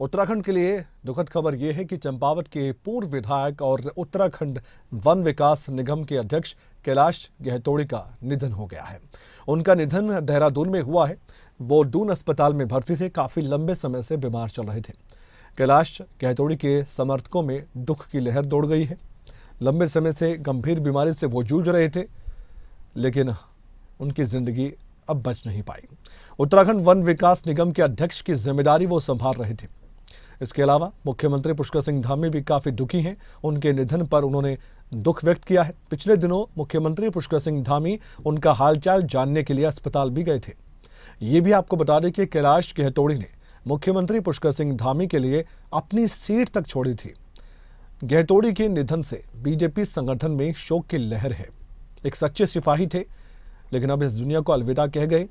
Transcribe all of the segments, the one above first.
उत्तराखंड के लिए दुखद खबर यह है कि चंपावत के पूर्व विधायक और उत्तराखंड वन विकास निगम के अध्यक्ष कैलाश गहतोड़ी का निधन हो गया है। उनका निधन देहरादून में हुआ है। वो दून अस्पताल में भर्ती थे, काफी लंबे समय से बीमार चल रहे थे। कैलाश गहतोड़ी के समर्थकों में दुख की लहर दौड़ गई है। लंबे समय से गंभीर बीमारी से वो जूझ रहे थे, लेकिन उनकी जिंदगी अब बच नहीं पाई। उत्तराखंड वन विकास निगम के अध्यक्ष की जिम्मेदारी वो संभाल रहे थे। इसके अलावा मुख्यमंत्री पुष्कर सिंह धामी भी काफी दुखी हैं। उनके निधन पर उन्होंने दुख व्यक्त किया है। पिछले दिनों मुख्यमंत्री पुष्कर सिंह धामी उनका हालचाल जानने के लिए अस्पताल भी गए थे। ये भी आपको बता दें कि कैलाश गहतोड़ी ने मुख्यमंत्री पुष्कर सिंह धामी के लिए अपनी सीट तक छोड़ी थी। गहतोड़ी के निधन से बीजेपी संगठन में शोक की लहर है। एक सच्चे सिपाही थे, लेकिन अब इस दुनिया को अलविदा कह गए।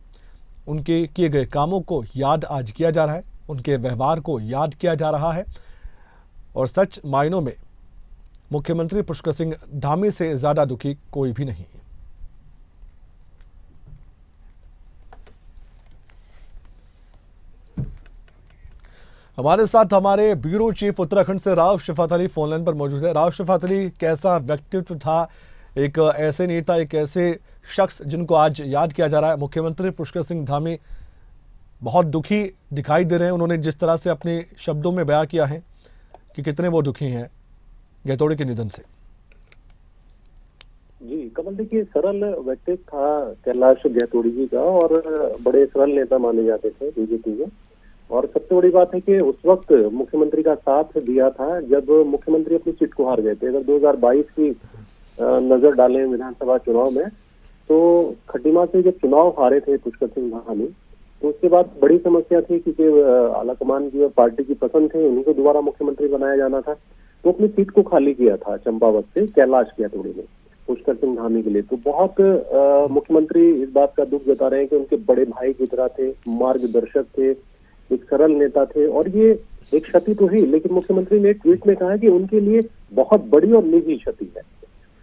उनके किए गए कामों को याद आज किया जा रहा है, उनके व्यवहार को याद किया जा रहा है। और सच मायनों में मुख्यमंत्री पुष्कर सिंह धामी से ज्यादा दुखी कोई भी नहीं। हमारे साथ हमारे ब्यूरो चीफ उत्तराखंड से राव शिफात अली फोन लाइन पर मौजूद है। राव शिफात अली, कैसा व्यक्तित्व था एक ऐसे नेता, एक ऐसे शख्स जिनको आज याद किया जा रहा है। मुख्यमंत्री पुष्कर सिंह धामी बहुत दुखी दिखाई दे रहे हैं। उन्होंने जिस तरह से अपने शब्दों में बयां किया है कि कितने वो दुखी हैं गहतोड़ी के निधन से। जी कमल, देखिए सरल व्यक्तित्व था कैलाश गहतोड़ी जी का और बड़े सरल नेता माने जाते थे बीजेपी में। और सबसे बड़ी बात है कि उस वक्त मुख्यमंत्री का साथ दिया था जब मुख्यमंत्री अपनी सीट को हार गए थे। अगर 2022 की नजर डालें विधानसभा चुनाव में, तो खटीमा से जब चुनाव हारे थे पुष्कर सिंह धामी, तो उसके बाद बड़ी समस्या थी क्योंकि आलाकमान की और पार्टी की पसंद थे, उन्हीं को दोबारा मुख्यमंत्री बनाया जाना था। तो अपनी सीट को खाली किया था चंपावत से कैलाश गहतोड़ी ने पुष्कर सिंह धामी के लिए। तो बहुत मुख्यमंत्री इस बात का दुख जता रहे हैं कि उनके बड़े भाई की तरह थे, मार्गदर्शक थे, एक सरल नेता थे। और ये एक क्षति तो ही, लेकिन मुख्यमंत्री ने ट्वीट में कहा कि उनके लिए बहुत बड़ी और निजी क्षति है।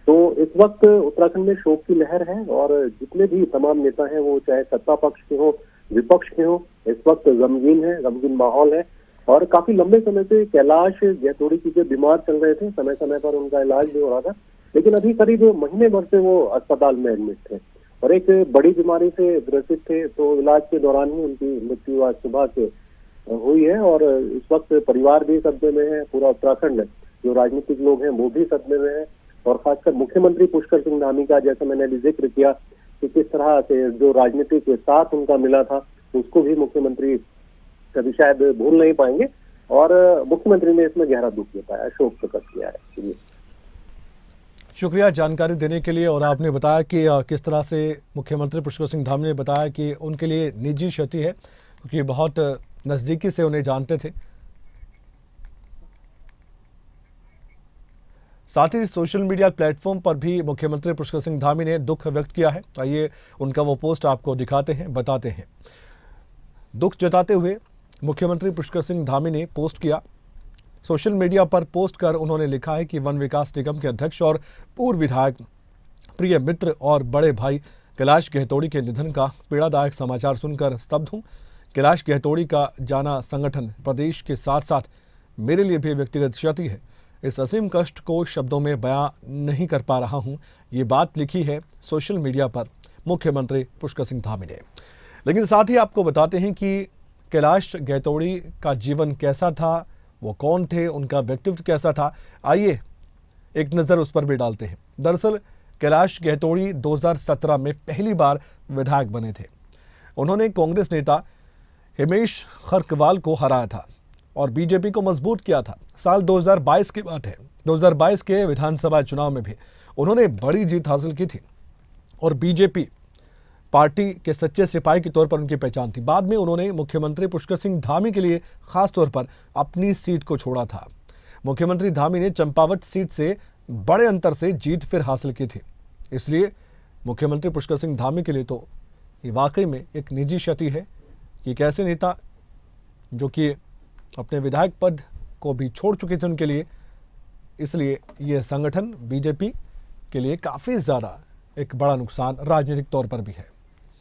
तो इस वक्त उत्तराखंड में शोक की लहर है और जितने भी तमाम नेता हैं, वो चाहे सत्ता पक्ष के हो विपक्ष के हो, इस वक्त गमगीन है, गमगीन माहौल है। और काफी लंबे समय से कैलाश गहतोड़ी जी बीमार चल रहे थे, समय समय पर उनका इलाज भी हो रहा था, लेकिन अभी करीब महीने भर से वो अस्पताल में एडमिट थे और एक बड़ी बीमारी से ग्रसित थे। तो इलाज के दौरान ही उनकी मृत्यु आज सुबह से हुई है। और इस वक्त परिवार भी सदमे में है, पूरा उत्तराखंड, जो राजनीतिक लोग हैं वो भी सदमे में है। और खासकर मुख्यमंत्री पुष्कर सिंह धामी का, जैसा मैंने अभी जिक्र किया कि किस तरह से जो राजनीतिक साथ उनका मिला था, उसको भी मुख्यमंत्री कभी शायद भूल नहीं पाएंगे। और मुख्यमंत्री ने इसमें गहरा दुख जताया, शोक प्रकट किया है। शुक्रिया जानकारी देने के लिए। और आपने बताया कि किस तरह से मुख्यमंत्री पुष्कर सिंह धामी ने बताया कि उनके लिए निजी क्षति है, क्योंकि बहुत नजदीकी से उन्हें जानते थे। साथ ही सोशल मीडिया प्लेटफॉर्म पर भी मुख्यमंत्री पुष्कर सिंह धामी ने दुख व्यक्त किया है। आइए उनका वो पोस्ट आपको दिखाते हैं, बताते हैं। दुख जताते हुए मुख्यमंत्री पुष्कर सिंह धामी ने पोस्ट किया। सोशल मीडिया पर पोस्ट कर उन्होंने लिखा है कि वन विकास निगम के अध्यक्ष और पूर्व विधायक, प्रिय मित्र और बड़े भाई कैलाश गहतोड़ी के निधन का पीड़ादायक समाचार सुनकर स्तब्ध हूँ। कैलाश गहतोड़ी का जाना संगठन, प्रदेश के साथ साथ मेरे लिए भी व्यक्तिगत क्षति है। इस असीम कष्ट को शब्दों में बयां नहीं कर पा रहा हूं। ये बात लिखी है सोशल मीडिया पर मुख्यमंत्री पुष्कर सिंह धामी ने। लेकिन साथ ही आपको बताते हैं कि कैलाश गहतोड़ी का जीवन कैसा था, वो कौन थे, उनका व्यक्तित्व कैसा था। आइए एक नज़र उस पर भी डालते हैं। दरअसल कैलाश गहतोड़ी 2017 में पहली बार विधायक बने थे। उन्होंने कांग्रेस नेता हिमेश खरकवाल को हराया था और बीजेपी को मजबूत किया था। साल 2022 की बात है। 2022 के विधानसभा चुनाव में भी उन्होंने बड़ी जीत हासिल की थी और बीजेपी पार्टी के सच्चे सिपाही के तौर पर उनकी पहचान थी। बाद में उन्होंने मुख्यमंत्री पुष्कर सिंह धामी के लिए खास तौर पर अपनी सीट को छोड़ा था। मुख्यमंत्री धामी ने चंपावत सीट से बड़े अंतर से जीत फिर हासिल की थी। इसलिए मुख्यमंत्री पुष्कर सिंह धामी के लिए तो ये वाकई में एक निजी क्षति है कि एक ऐसे नेता जो कि अपने विधायक पद को भी छोड़ चुके थे उनके लिए। इसलिए ये संगठन बीजेपी के लिए काफ़ी ज़्यादा एक बड़ा नुकसान राजनीतिक तौर पर भी है।